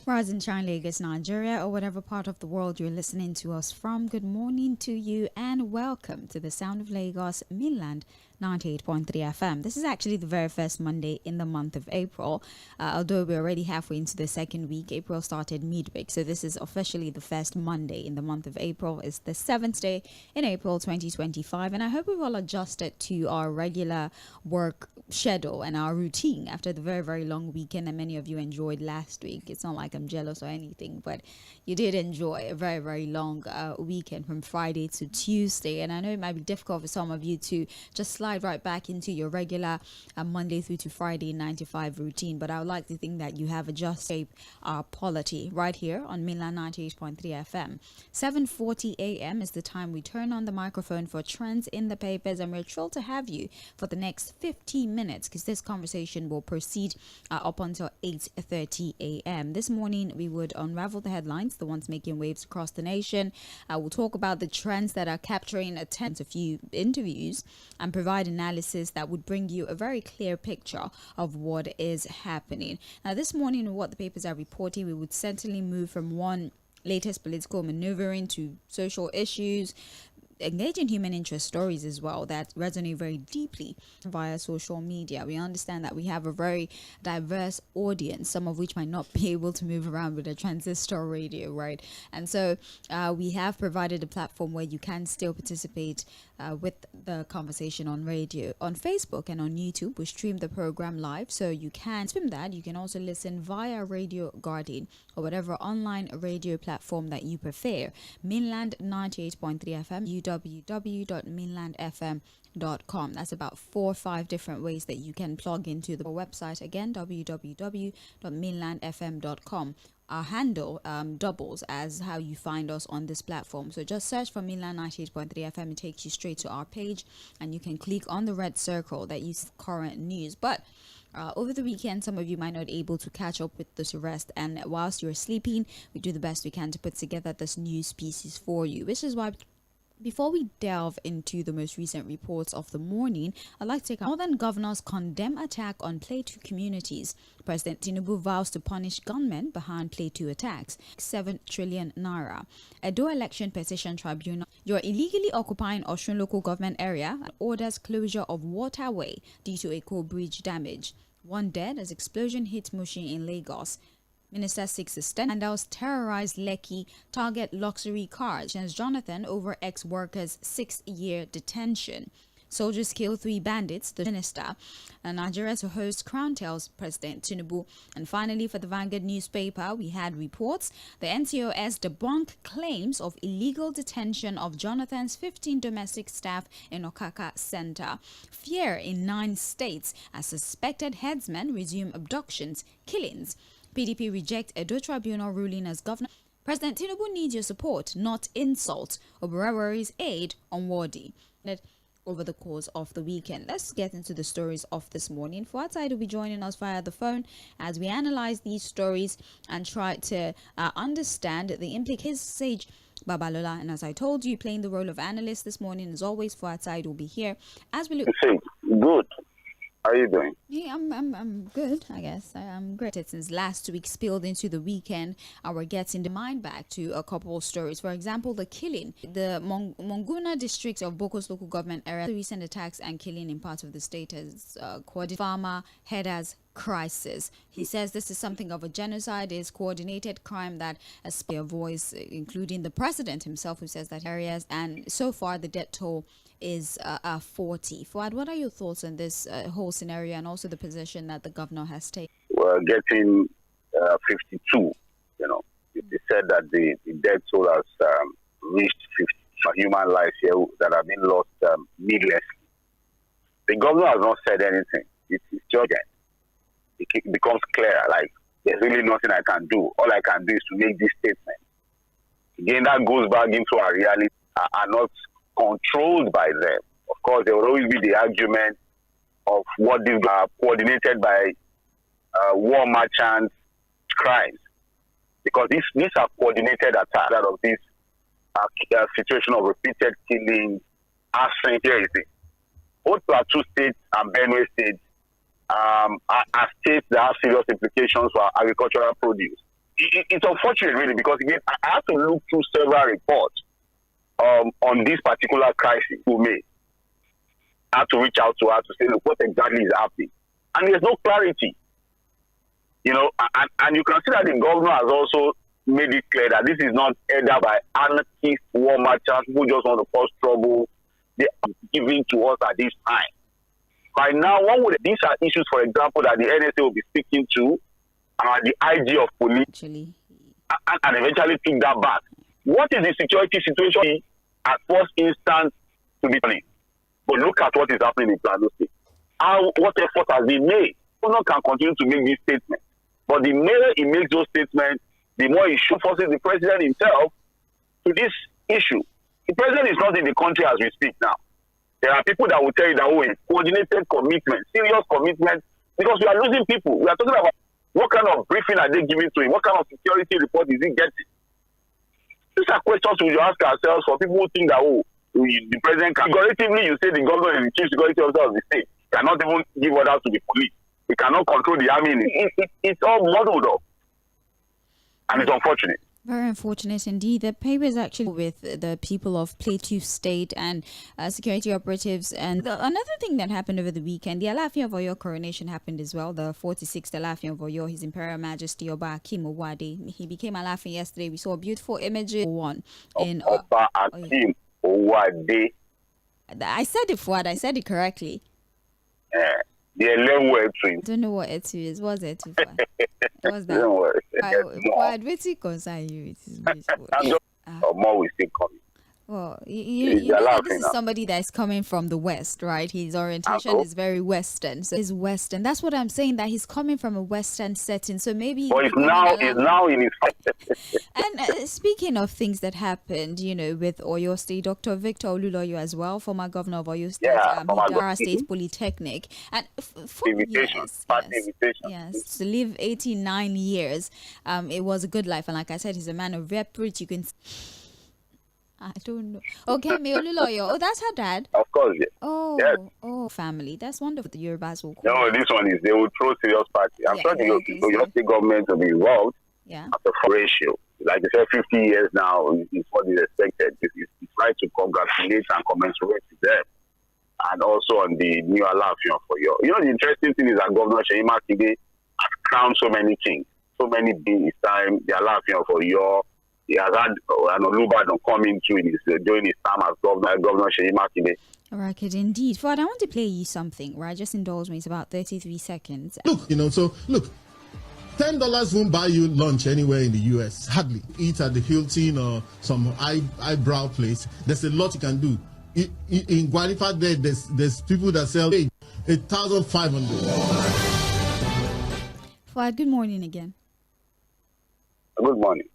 Rise and shine, Lagos, Nigeria, or whatever part of the world you're listening to us from. Good morning to you and welcome to the Sound of Lagos Mainland 98.3 FM. This is actually the very first Monday in the month of April. Although we're already halfway into the second week, April started midweek. So this is officially the first Monday in the month of April. It's the 7th day in April 2025. And I hope we've all adjusted to our regular work schedule and our routine after the very, very long weekend that many of you enjoyed last week. It's not like I'm jealous or anything, but you did enjoy a very, very long weekend from Friday to Tuesday. And I know it might be difficult for some of you to just slide right back into your regular Monday through to Friday 9 to 5 routine, but I would like to think that you have adjusted our polity right here on Mainland 98.3 FM. 7:40 a.m. is the time we turn on the microphone for trends in the papers, and we're thrilled to have you for the next 15 minutes because this conversation will proceed up until 8:30 a.m. This morning we would unravel the headlines, the ones making waves across the nation. We'll talk about the trends that are capturing attention, a few interviews, and provide analysis that would bring you a very clear picture of what is happening. Now, this morning, what the papers are reporting, we would certainly move from one latest political maneuvering to social issues, engaging human interest stories as well that resonate very deeply via social media. We understand that we have a very diverse audience, some of which might not be able to move around with a transistor radio, right? And so we have provided a platform where you can still participate with the conversation on radio, on Facebook and on YouTube. We stream the program live, so you can stream that. You can also listen via Radio Garden or whatever online radio platform that you prefer. Mainland 98.3 FM, www.mainlandfm.com. That's about 4 or 5 different ways that you can plug into the website. Again, www.mainlandfm.com. Our handle doubles as how you find us on this platform. So just search for Mainland 98.3 FM. It takes you straight to our page, and you can click on the red circle that you see current news. But over the weekend, some of you might not be able to catch up with this rest, and whilst you're sleeping, we do the best we can to put together this news pieces for you, which is why before we delve into the most recent reports of the morning, I'd like to take Northern governors condemn attack on Plateau communities. President Tinubu vows to punish gunmen behind Plateau attacks. 7 trillion naira. Edo Election Petition Tribunal. You're illegally occupying Osun local government area and orders closure of waterway due to a coal bridge damage. 1 dead as explosion hit Mushin in Lagos. Minister seeks handouts terrorized Lekki, target luxury cars. Jonathan over ex-workers' 6-year detention. Soldiers kill 3 bandits, the minister. And Nigeria to host Crown tells President Tinubu. And finally, for the Vanguard newspaper, we had reports. The NCOS debunk claims of illegal detention of Jonathan's 15 domestic staff in Okaka Center. Fear in 9 states as suspected headsmen resume abductions, killings. PDP reject Edo Tribunal ruling as governor. President Tinubu needs your support, not insult. Oberewari's aid unworthy. Over the course of the weekend. Let's get into the stories of this morning. Fᴜᴜ will be joining us via the phone as we analyze these stories and try to understand the implications. Sage Babalola, and as I told you, playing the role of analyst this morning. As always, Fᴜᴜ will be here as we look. Good. How are you doing? Yeah, I'm good, I guess. I'm great. Since last week spilled into the weekend, we're getting the mind back to a couple of stories. For example, the killing, the Monguna district of Boko's local government area, the recent attacks and killing in parts of the state has coordinated farmer headers crisis. He says this is something of a genocide, is coordinated crime that has a voice, including the president himself, who says that areas, and so far the death toll is 40. Fouad, what are your thoughts on this whole scenario and also the position that the governor has taken? We're getting 52. They said that the death toll has reached 50 human lives here that have been lost needlessly. The governor has not said anything. It's urgent. It becomes clear, like, there's really nothing I can do. All I can do is to make this statement. Again, that goes back into our reality, are not controlled by them. Of course, there will always be the argument of what these are coordinated by war merchants crimes, because these are coordinated attacks out of this situation of repeated killing, arson. Here is it. Both Plateau State and Benue State are states that have serious implications for agricultural produce. it's unfortunate, really, because again, I have to look through several reports on this particular crisis. Who may have to reach out to her to say, look, what exactly is happening, and there's no clarity. And you can see that the governor has also made it clear that this is not either by anarchist war marchers who just want to cause trouble. They are giving to us at this time. By now, these are issues, for example, that the NSA will be speaking to the IG of police, and eventually take that back. What is the security situation at first instance to be clean? But look at what is happening in Plateau State. What effort has been made? No one can continue to make these statements. But the more he makes those statements, the more he forces the president himself to this issue. The president is not in the country as we speak now. There are people that will tell you that, coordinated commitment, serious commitment, because we are losing people. We are talking about what kind of briefing are they giving to him? What kind of security report is he getting? These are questions we should ask ourselves for people who think that, the president can. Figuratively, you say the governor is the chief security officer of the state. Cannot even give orders to the police. We cannot control the army. It's all muddled up. And it's unfortunate. Very unfortunate indeed. The paper is actually with the people of Plateau State and security operatives. And another thing that happened over the weekend, the Alaafin of Oyo coronation happened as well. The 46th Alaafin of Oyo, His Imperial Majesty Oba Akim Owade. He became Alaafin yesterday. We saw beautiful images. Oba Akim Owade. I said it, Fuad. I said it correctly. The ⴏᴜ. I don't know what Etu is. What's Etu? What's that? What concern you? It is beautiful. More we still coming. Well, you know, this is somebody that's coming from the West, right? His orientation is very Western. So he's Western. That's what I'm saying, that he's coming from a Western setting. So maybe... But it's now in his... And speaking of things that happened, with Oyo State, Dr. Victor Oluloyo as well, former governor of Oyo State, Idara State Polytechnic. And yes, to live 89 years, it was a good life. And like I said, he's a man of reputation. You can... I don't know. Okay, Oluloyo. Oh, that's her dad. Of course, yes. Oh, family. That's wonderful. The Yorubas will call. No, this one is, they will throw serious party. I'm sure the state government will be involved. Yeah. At the ratio. Like I said, 50 years now is what is expected. It's right to congratulate and commensurate with them. And also on the new Alaafin for you. The interesting thing is that Governor Seyi Makinde has crowned so many kings. So many being his time. The Alaafin for you. He has had an Olubadan coming through during his time as Governor Seyi Makinde. All right, indeed. Fuad, I want to play you something, right? Just indulge me. It's about 33 seconds. Look, look, $10 won't buy you lunch anywhere in the US. Hardly. Eat at the Hilton or some eyebrow place. There's a lot you can do. In Guanifa, there's people that sell 1,500. Fuad, good morning again. Good morning.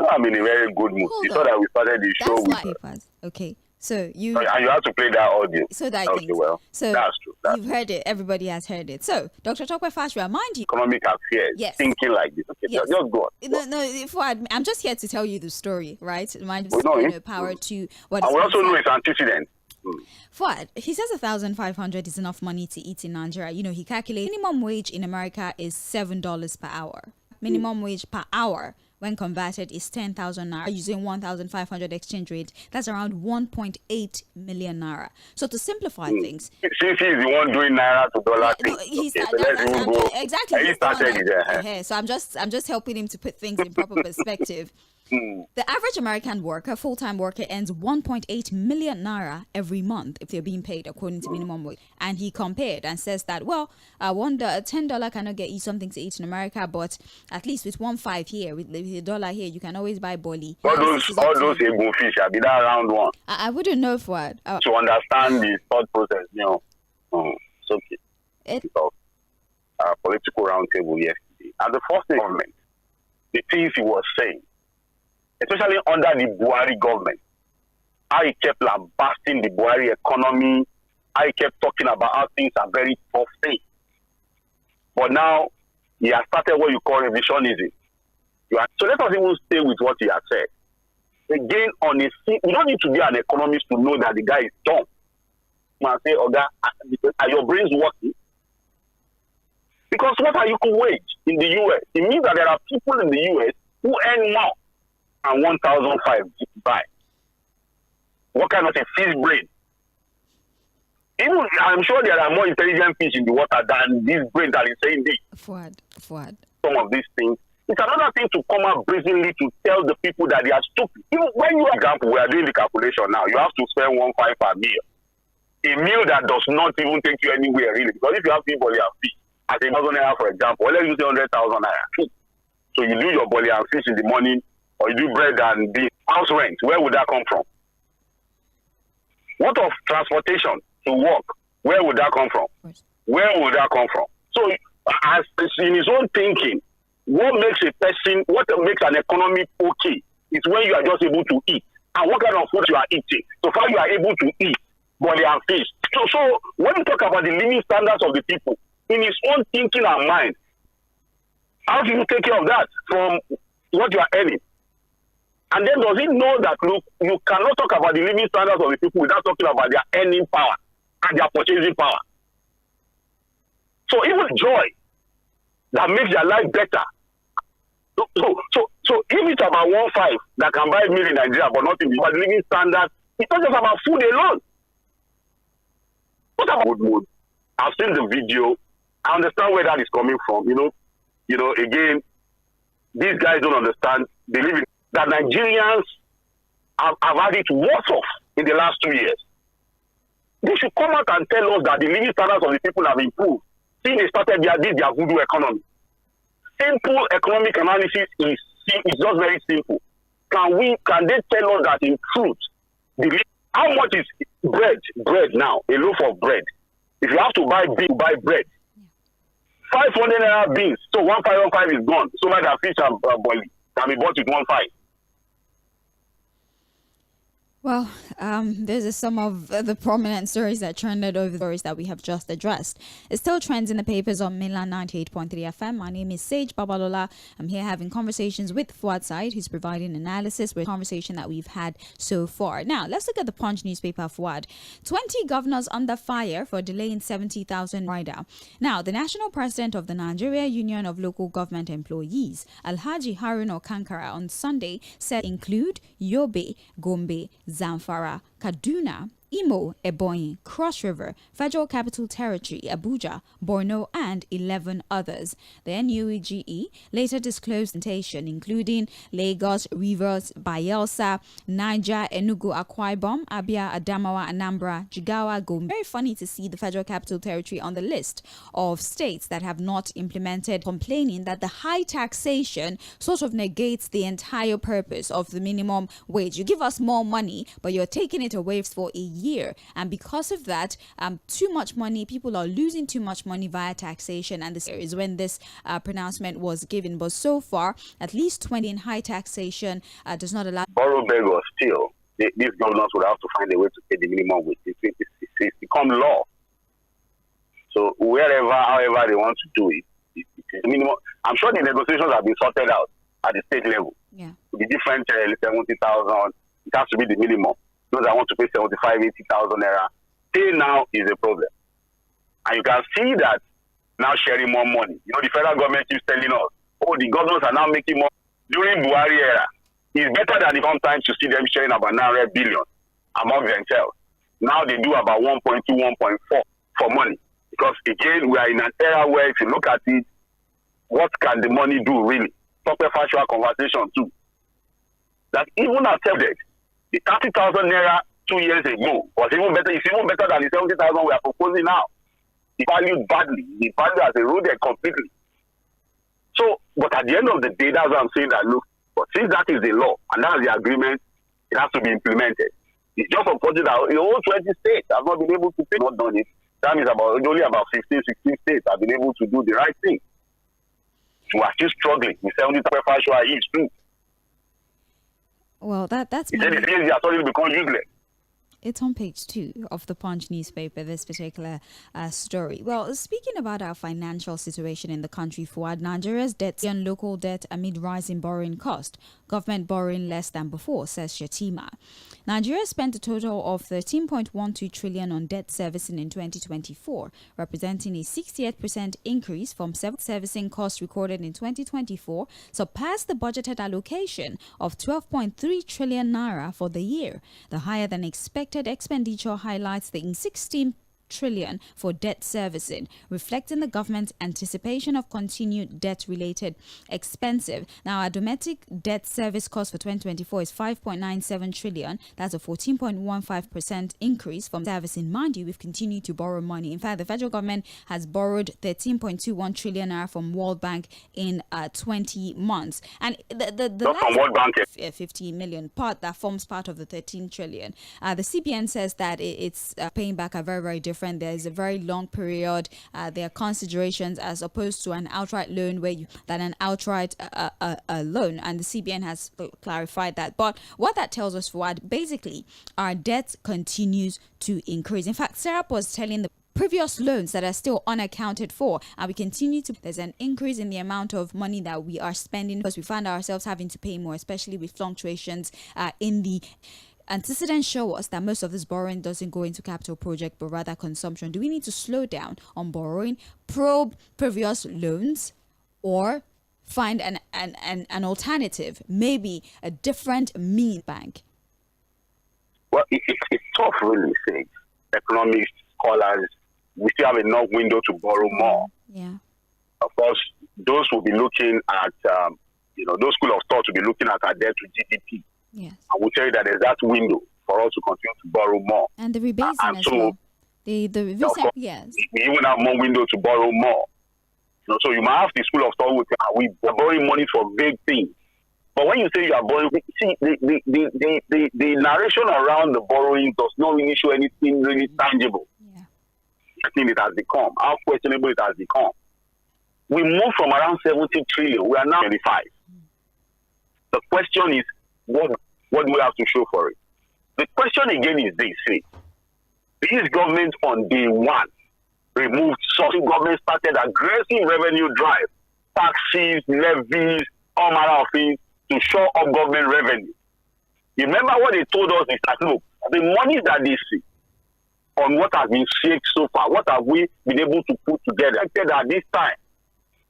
I'm in a very good mood. You saw that we started the show with... Okay, so you... And you have to play that audio. So that okay, well, so that's true. You've heard it. Everybody has heard it. So, Dr. Tokwe Fast, remind you... Economic affairs. Yes. Thinking like this. Okay, yes. Just go on. No, Fuad, I'm just here to tell you the story, right? Remind power to... What I will also know its antecedent. Fuad, he says 1,500 is enough money to eat in Nigeria. He calculates minimum wage in America is $7 per hour. Minimum wage per hour, when converted, is 10,000 naira. Using 1,500 exchange rate, that's around 1.8 million naira. So to simplify things, since he's the one doing naira to dollar thing, exactly. He started So I'm just helping him to put things in proper perspective. The average American worker, full-time worker, earns 1.8 million naira every month if they're being paid according to minimum wage. And he compared and says that, $10 cannot get you something to eat in America, but at least with 1.5 here, with $1 here, you can always buy boli. All those ego fish, I'll be that round one. I wouldn't know for it. To understand the thought process, it's okay. It's a political roundtable yesterday. And the first thing, government, the things he was saying, especially under the Buhari government, how he kept lambasting the Buhari economy, how he kept talking about how things are very tough things. But now, he has started what you call revisionism. So let us even stay with what he has said. Again, you don't need to be an economist to know that the guy is dumb. You say, are your brains working? Because what are equal wage in the U.S.? It means that there are people in the U.S. who earn more than 1,005 by. What kind of a fish brain? Even I'm sure there are more intelligent fish in the water than this brain that is saying this. Fᴜᴜ. Some of these things. It's another thing to come out brazenly to tell the people that they are stupid. Even when you, for example, we are doing the calculation now, you have to spend 1.5 per meal. A meal that does not even take you anywhere really. Because if you have people and fish, at 1,000 naira, for example, let's use 100,000 naira. So you do your boli and fish in the morning, or you do bread and beans. House rent, where would that come from? What of transportation to work? Where would that come from? Where would that come from? So, as in his own thinking, what makes a person, what makes an economy okay is when you are just able to eat. And what kind of food you are eating. So far you are able to eat boli and fish. So when you talk about the living standards of the people, in his own thinking and mind, how do you take care of that from what you are earning? And then does he know that, look, you cannot talk about the living standards of the people without talking about their earning power and their purchasing power? So even joy that makes their life better. So if it's about 1.5 that can buy a meal in Nigeria, but not in the living standard, it's not just about food alone. What about good mood? I've seen the video. I understand where that is coming from. You know, again, these guys don't understand. They live in that Nigerians have had it worse off in the last 2 years. They should come out and tell us that the living standards of the people have improved since they started their voodoo economy. Simple economic analysis is just very simple. Can they tell us that in truth, how much is bread now? A loaf of bread. If you have to buy beans, you buy bread. 500 naira beans, so 1,515 is gone. So like that fish and boiling can be bought with 1.5. Well, this is some of the prominent stories that trended over the stories that we have just addressed. It still trends in the papers on Mainland 98.3 FM. My name is Sage Babalola. I'm here having conversations with Fuad Said, who's providing analysis with conversation that we've had so far. Now, let's look at the Punch newspaper, Fuad. 20 governors under fire for delaying 70,000 rider. Now, the national president of the Nigeria Union of Local Government Employees, Alhaji Haruna Kankara, on Sunday said include Yobe, Gombe, Zamfara, Kaduna, Imo, Ebonyi, Cross River, Federal Capital Territory, Abuja, Borno, and 11 others. The NUEGE later disclosed presentation including Lagos, Rivers, Bayelsa, Niger, Enugu, Akwa Ibom, Abia, Adamawa, Anambra, Jigawa, Gombe. Very funny to see the Federal Capital Territory on the list of states that have not implemented, complaining that the high taxation sort of negates the entire purpose of the minimum wage. You give us more money, but you're taking it away for a year, and because of that, too much money, people are losing too much money via taxation, and this is when this pronouncement was given. But so far, at least 20 in high taxation does not allow. Borrow, beg, or steal, these governors would have to find a way to pay the minimum wage. It's become law. So however they want to do it, it's minimum. I'm sure the negotiations have been sorted out at the state level. Yeah, the different 70,000, it has to be the minimum. Those that want to pay 75,000, 80,000 naira, till now is a problem. And you can see that now sharing more money. You know, the federal government is telling us, oh, the governors are now making more. During Buhari era, it's better than sometimes to see them sharing about 900 billion among themselves. Now they do about 1.2, 1.4 for money. Because again, we are in an era where if you look at it, what can the money do really? Proper factual conversation too. That even accepted, the 30,000 naira 2 years ago was even better. It's even better than the 70,000 we are proposing now. It valued badly. The value has eroded completely. So, but at the end of the day, that's what I'm saying that, look, but since that is the law and that's the agreement, it has to be implemented. It's just unfortunate that the whole 20 states have not been able to pay, not done it. That means only about 15, 16 states have been able to do the right thing. We are still struggling with 70,000 each too. Well, that's the things are starting to become useless. It's on page 2 of the Punch newspaper, this particular story. Well, speaking about our financial situation in the country, Fuad, Nigeria's debt and local debt amid rising borrowing cost. Government borrowing less than before, says Shettima. Nigeria spent a total of 13.12 trillion on debt servicing in 2024, representing a 68% increase from servicing costs recorded in 2024, surpassed the budgeted allocation of 12.3 trillion naira for the year. The higher than expected expenditure highlights the 16 trillion for debt servicing, reflecting the government's anticipation of continued debt-related expenses. Now, our domestic debt service cost for 2024 is 5.97 trillion. That's a 14.15% increase from servicing. Mind you, we've continued to borrow money. In fact, the federal government has borrowed 13.21 trillion naira from World Bank in 20 months. And the from World Bank, 50 million part that forms part of the 13 trillion. The CBN says that it's paying back a very, very different. There's a very long period. There are considerations as opposed to an outright loan than an outright loan, and the CBN has clarified that. But what that tells us, Fuad, basically our debt continues to increase. In fact, Sarah was telling the previous loans that are still unaccounted for, and we continue to, there's an increase in the amount of money that we are spending because we find ourselves having to pay more, especially with fluctuations in the antecedents. Show us that most of this borrowing doesn't go into capital project but rather consumption. Do we need to slow down on borrowing, probe previous loans, or find an alternative, maybe a different mean bank? Well, it's tough, really. Say, economists, scholars, we still have enough window to borrow more. Yeah. Of course, those will be looking at, those school of thought will be looking at our debt to GDP. Yes. I will tell you that there's that window for us to continue to borrow more. And the rebasing as well. The recent, yes. We even have more window to borrow more. So you might have the school of thought with we are borrowing money for big things. But when you say you are borrowing, see, the narration around the borrowing does not really show anything really tangible. Yeah. I think it has become, how questionable it has become. We moved from around 70 trillion, we are now 25. The question is, what do we have to show for it? The question again is this: this government on day one removed subsidy. Government started aggressive revenue drive, taxes, levies, all manner of things to shore up government revenue. You remember what they told us is that, look, the money that they see on what has been shaped so far, what have we been able to put together? I said that this time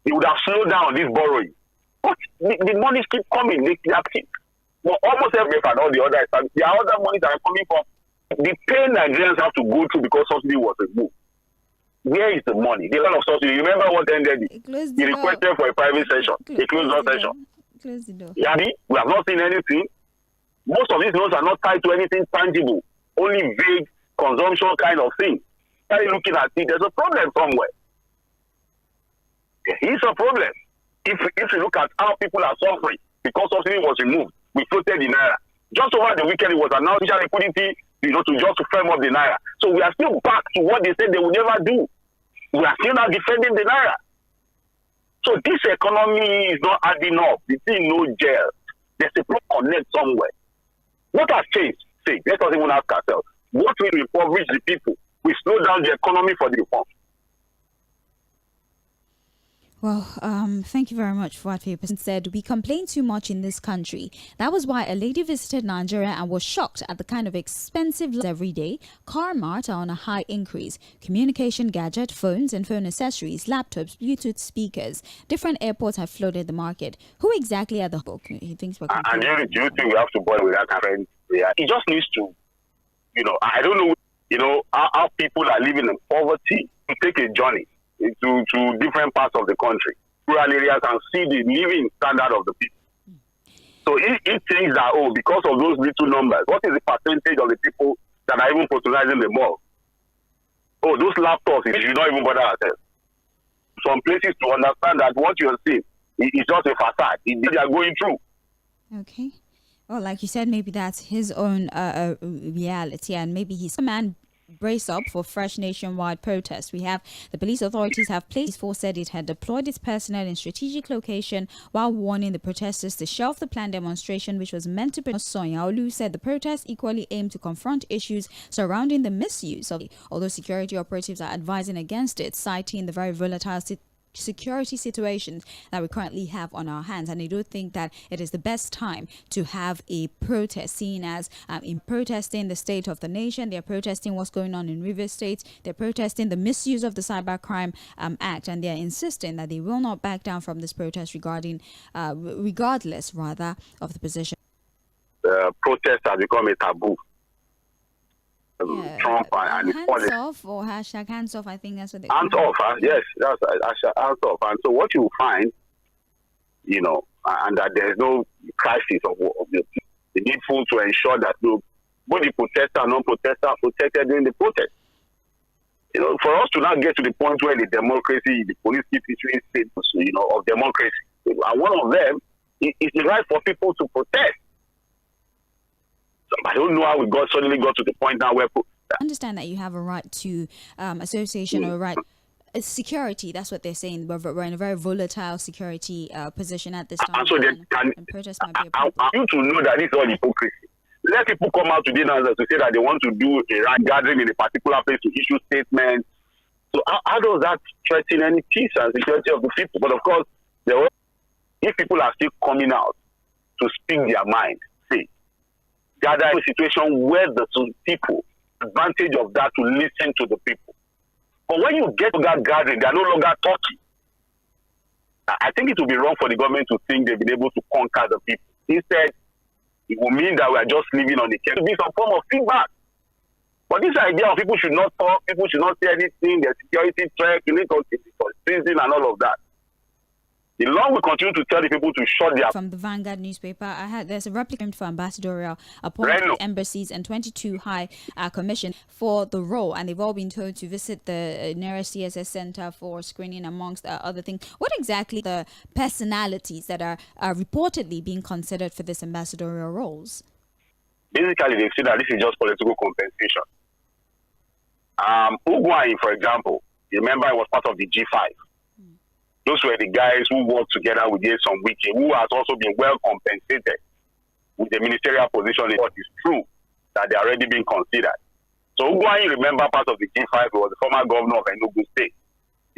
they would have slowed down this borrowing. But the money keep coming. They are keep. Well, almost every and all the other, there are other monies that are coming from the pain Nigerians have to go through because subsidy was removed. Where is the money? The lot of subsidy. You remember what ended it? He requested for a private session. They closed the session. Close the door. Yeah, we have not seen anything. Most of these loans are not tied to anything tangible, only vague consumption kind of thing. Start looking at it, there's a problem somewhere. There is a problem. If you look at how people are suffering because subsidy was removed, we floated the naira. Just over the weekend, it was announced liquidity, to firm up the naira. So we are still back to what they said they would never do. We are still now defending the naira. So this economy is not adding up. The thing no gel. There's a problem connect somewhere. What has changed? Let us even ask ourselves. What will impoverish the people? We slow down the economy for the reform. Well, thank you very much for what person said. We complain too much in this country. That was why a lady visited Nigeria and was shocked at the kind of expensive every day. Car mart are on a high increase. Communication gadget, phones and phone accessories, laptops, Bluetooth speakers. Different airports have flooded the market. Who exactly are the book? He thinks we're and do you think we have to boil with that friend? Yeah, it just needs to, I don't know, how people are living in poverty to take a journey to different parts of the country, rural areas, and see the living standard of the people. So it thinks that, because of those little numbers, what is the percentage of the people that are even patronizing the mall? Those laptops, we should not even bother ourselves. Some places to understand that what you're seeing is just a facade. They are going through. Okay. Well, like you said, maybe that's his own reality, and maybe he's a man brace up for fresh nationwide protests. We have the police authorities have placed force said it had deployed its personnel in strategic location while warning the protesters to shelve the planned demonstration, which was meant to protest. Sanyaolu said the protests equally aim to confront issues surrounding the misuse of, although security operatives are advising against it, citing the very volatile security situations that we currently have on our hands. And I do think that it is the best time to have a protest, seen as in protesting the state of the nation. They're protesting what's going on in Rivers State. They're protesting the misuse of the Cybercrime Act, and they're insisting that they will not back down from this protest regardless of the position. Protests have become a taboo. Yeah. Trump and his policy. Hands off or hashtag hands off, I think that's what they Hands off, yes, that's hands off. And so what you find, and that there's no crisis of the needful to ensure that both the protester and non-protester are protected during the protest. For us to now get to the point where the democracy, the police keep issuing statements, of democracy, and one of them is the right for people to protest. I don't know how we suddenly got to the point now where... I understand that you have a right to association or a right... security, that's what they're saying. We're in a very volatile security position at this time. And so and protest might be I want you to know that this is all hypocrisy. Let people come out today now to say that they want to do a gathering in a particular place to issue statements. So how does that threaten any peace and security of the people? But of course, if people are still coming out to speak their mind, say, gather in a situation where the people advantage of that to listen to the people. But when you get to that gathering, they are no longer talking. I think it would be wrong for the government to think they've been able to conquer the people. Instead, it will mean that we are just living on the chair. It will be some form of feedback. But this idea of people should not talk, people should not say anything, there's security threat, prison and all of that. The law will continue to tell the people to shut their... From the Vanguard newspaper, there's a replicant for ambassadorial appointed embassies and 22 high commission for the role, and they've all been told to visit the nearest CSS center for screening, amongst other things. What exactly the personalities that are reportedly being considered for this ambassadorial roles? Basically, they say that this is just political compensation. Ugwai, for example, you remember it was part of the G5. Those were the guys who worked together with Yᴏᴜᴛ, who has also been well compensated with the ministerial position. What is true that they are already being considered. So Ugwai, remember, part of the G5, was the former governor of Enugu State.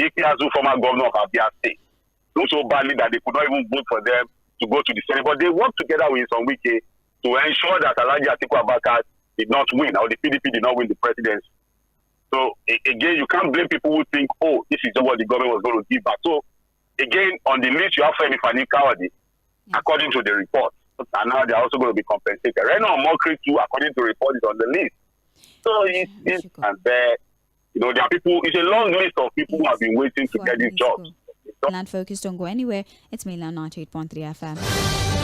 Ikiazu, former governor of Abia State. Not so badly that they could not even vote for them to go to the Senate. But they worked together with Yᴏᴜᴛ to ensure that Alhaji Atiku Abubakar did not win, or the PDP did not win the presidency. So again, you can't blame people who think, oh, this is what the government was going to give back. So again, on the list, you have Femi Fani-Kawadi, according to the report. And now they're also going to be compensated. Reno Omokri, too, according to the report, is on the list. So it's and there, there are people, it's a long list of people who have been waiting to get these jobs. Land Focus, don't go anywhere. It's Mainland 98.3 FM.